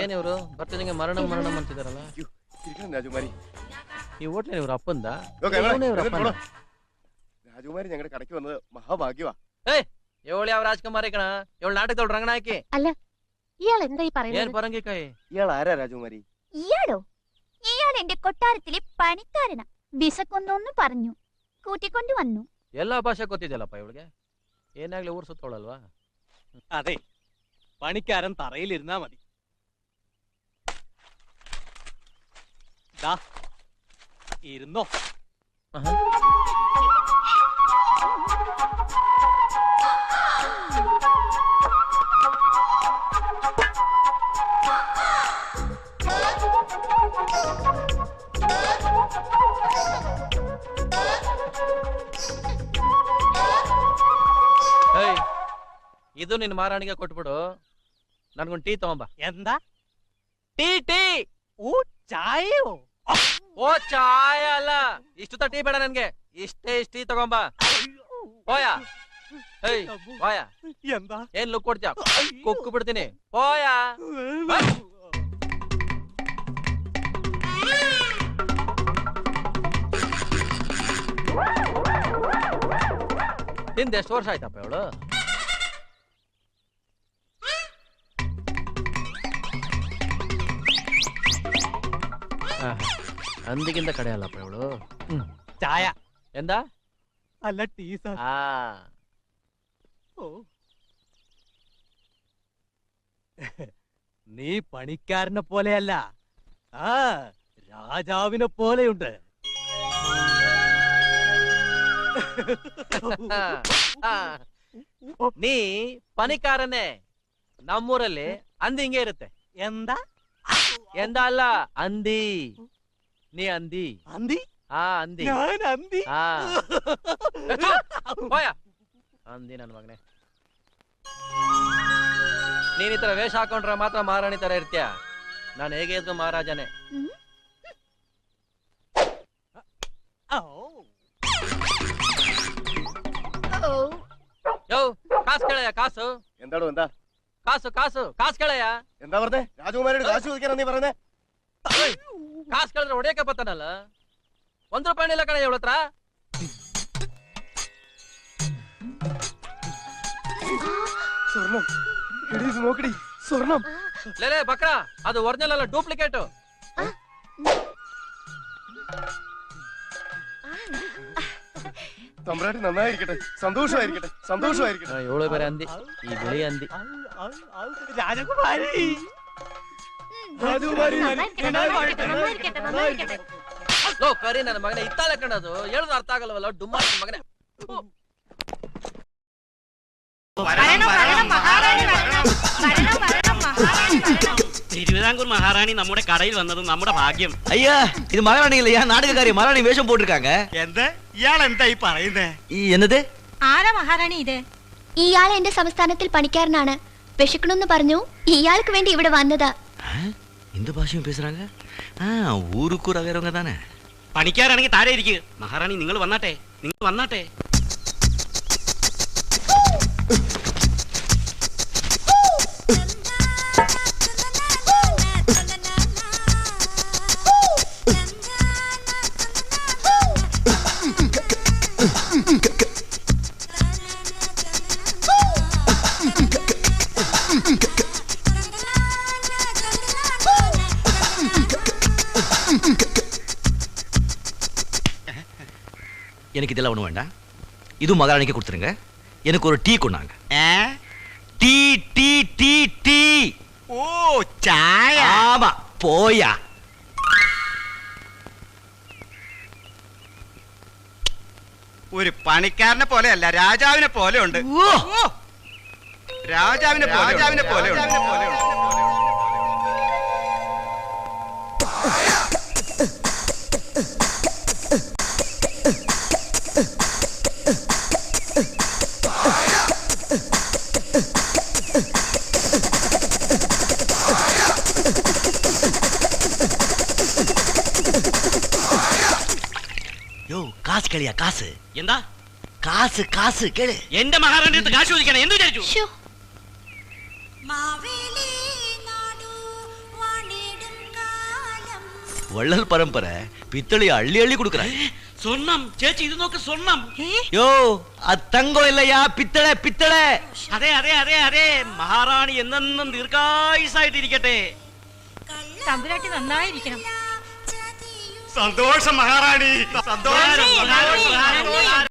ಏನಿವ್ರು ಬರ್ತಿದಂಗೆ ಮರಣ ಮರಣ ಅಂತಿದಾರಲ್ಲ ഈ ഹോട്ടലിൽ ഇവർ അപ്പന്താ രാജകുമാരി ഞങ്ങളുടെ കടയ്ക്ക് വന്നത് മഹാഭാഗ്യവാ. എവളി അവർ രാജകുമാരിക്കണ എവൾ നാട്ടത്തോട് റങ്ങണാക്കി അല്ല ഇയാൾ എന്താ ഈ പറയുന്നത്? ഞാൻ പറങ്കിക്കായി ഇയാൾ ആരാ രാജകുമാരി? ഇയാളോ? ഇയാൾ എന്റെ കൊട്ടാരത്തിലെ പണിക്കാരനാ. ബിസക്കൊന്നു പറഞ്ഞു കൂട്ടിക്കൊണ്ടു വന്നു. ಎಲ್ಲಾ ಭಾಷೆ ಗೊತ್ತಿದೆಯಲ್ಲಪ್ಪ ಇವಳಿಗೆ. ಏನಾಗ್ಲಿ ಊರ್ ಸುತ್ತೋಳಲ್ವಾ? അതെ, പണിക്കാരൻ തറയിലിരുന്നാ മതി. ഇരുന്നോ. ಇದು ನಿನ್ ಮಹಾರಾಣಿಗೆ ಕೊಟ್ಬಿಡು. ನನ್ಗೊಂದು ಟೀ ತಗೊಂಬ. എന്താ? Tea tea. ഓ ചായയോ? ಓ ಚಾಯ ಅಲ್ಲ, ಇಷ್ಟು ಟೀ ಬೇಡ ನನ್ಗೆ. ಇಷ್ಟೇ ಟೀ ತಗೊಂಬ. ಹೋಯಾ ಹೋಯಾ. എന്താ ಏನ್ ಲುಕ್ ಕೊಡ್ತೀಯ? ಕುಕ್ಕು ಬಿಡ್ತೀನಿ. ಹೋಯಾ. ತಿಂದ ಎಷ್ಟು ವರ್ಷ ಆಯ್ತಪ್ಪ ಇವಳು? ಅಂದಿಗಿಂತ ಕಡೆ ಅಲ್ಲಪ್ಪ ಇವಳು. ചായ. എന്താ? അല്ല ടീ സാർ. നീ പണിക്കാരനെ പോലെയല്ല, രാജാവിനെ പോലെയുണ്ട്. ನೀ ಪನಿಕಾರನೇ. ನಮ್ಮೂರಲ್ಲಿ ಅಂದಿ ಹಿಂಗೆ ಇರುತ್ತೆ. എന്താ? ಎಂದ ಅಲ್ಲ, ಅಂದಿ. ನೀ ಅಂದಿ. ಅಂದಿ? ಅಂದಿ. ഞാൻ ಅಂದಿ? ಹೋಯ ಅಂದಿ ನನ್ನ ಮಗನೇ. ನೀನ್ ಈ ತರ ವೇಷ ಹಾಕೊಂಡ್ರೆ ಮಾತ್ರ ಮಹಾರಾಣಿ ತರ ಇರ್ತೀಯ. ನಾನು ಹೇಗೆ ಇದ್ದು ಮಹಾರಾಜನೇ. ಯೋ ಕಾಸು ಕೇಳಯ್ಯ, ಕಾಸು. എന്താടോ എന്താ? ಕಾಸು ಕಾಸು ಕಾಸು ಕೇಳಯ್ಯ. എന്താ പറഞ്ഞേ? രാജകുമാരിയുടെ കാശ് ചോദിക്കാനാ നീ പറയുന്നേ? ಕಾಸು ಕೇಳಿದ್ರೆ ಹೊಡೆಯಕ್ಕೆ ಬರ್ತಾನಲ್ಲ. ₹1 ಇಲ್ಲ ಕಣ ಇವಳ ಹತ್ರ. സ്വർണം നോക്കടി, സ്വർണം. ಲೇ ಬಕ್ರ, ಅದು ಒರಿಜಿನಲ್ ಅಲ್ಲ, ಡೂಪ್ಲಿಕೇಟ್. തമ്പ്രാട്ടി നന്നായിരിക്കട്ടെ, സന്തോഷമായിരിക്കട്ടെ, സന്തോഷമായിരിക്കട്ടെ. ಇವಳು ಬೇರೆ ಅಂದಿ, ಈ ಬಿಳಿ ಅಂದಿ. രാജകുമാരി. ಲೋ ಕರಿ ನನ್ನ ಮಗನೇ, ಇತ್ತಾಳೆ ಕಣದು. ಹೇಳುದು ಅರ್ಥ ಆಗಲ್ವಲ್ಲ, ಡುಮ್ಮ ಮಗನೇ. തിരുവിതാംകൂർ മഹാറാണി നമ്മുടെ കടയിൽ വന്നതും നമ്മുടെ ഭാഗ്യം. ஐயா, இது மகாராணி இல்லையா, நாடகக்காரி மகாராணி வேஷம் போட்டிருக்காங்க. എന്ത് ഇയാൾ എന്തായി പറയുന്നേ? என்னது? ആരാ മഹാറാണി ഇത്? ഇയാൾ എന്റെ സംസ്ഥാനത്തിൽ പണിക്കാരനാണ്. വിശക്കണമെന്ന് പറഞ്ഞു ഇയാൾക്ക് വേണ്ടി ഇവിടെ വന്നതാ. இந்த ഭാഷയും பேசுறாங்க. ஊருக்கு ரகரவங்க தானே. പണിക്കാരാണെങ്കിൽ താഴെ ഇരിക്കുക. മഹാറാണി നിങ്ങൾ വന്നാട്ടെ, നിങ്ങൾ വന്നാട്ടെ. எனக்கு இதெல்லாம் ஒண்ணு வேண்டாம். இது மகாராணிக்கு கொடுத்துருங்க. எனக்கு ஒரு டீ கொண்டாங்க. Tea tea tea tea. ഓ ചായ. ஆமா, போயா. ഒരു പണിക്കാരനെ പോലെയല്ല, രാജാവിനെ പോലെ ഉണ്ട്. രാജാവിനെ പോലെ ഉണ്ട്. കാശ് കളിയാ, കാശ്. എന്താ കാശ്? കാശ് കേള്. എന്റെ മഹാരാണിയുടെ കാശ് ചോദിക്കണം എന്ന് വിചാരിച്ചു. മാവേലി വള്ളൽ പരമ്പര പിത്തളി അള്ളി അള്ളി കൊടുക്കறாங்க സ്വർണം ചേച്ചി ഇത് നോക്ക് സ്വർണം യോ അത് തങ്കം ഇല്ലയാ പിത്തളെ പിത്തളെ അതെ അതെ അതെ അതെ മഹാറാണി എന്നെന്നും ദീർഘായുസായിട്ടിരിക്കട്ടെ തമ്പുരാട്ടി നന്നായിരിക്കണം. സന്തോഷം മഹാറാണി സന്തോഷം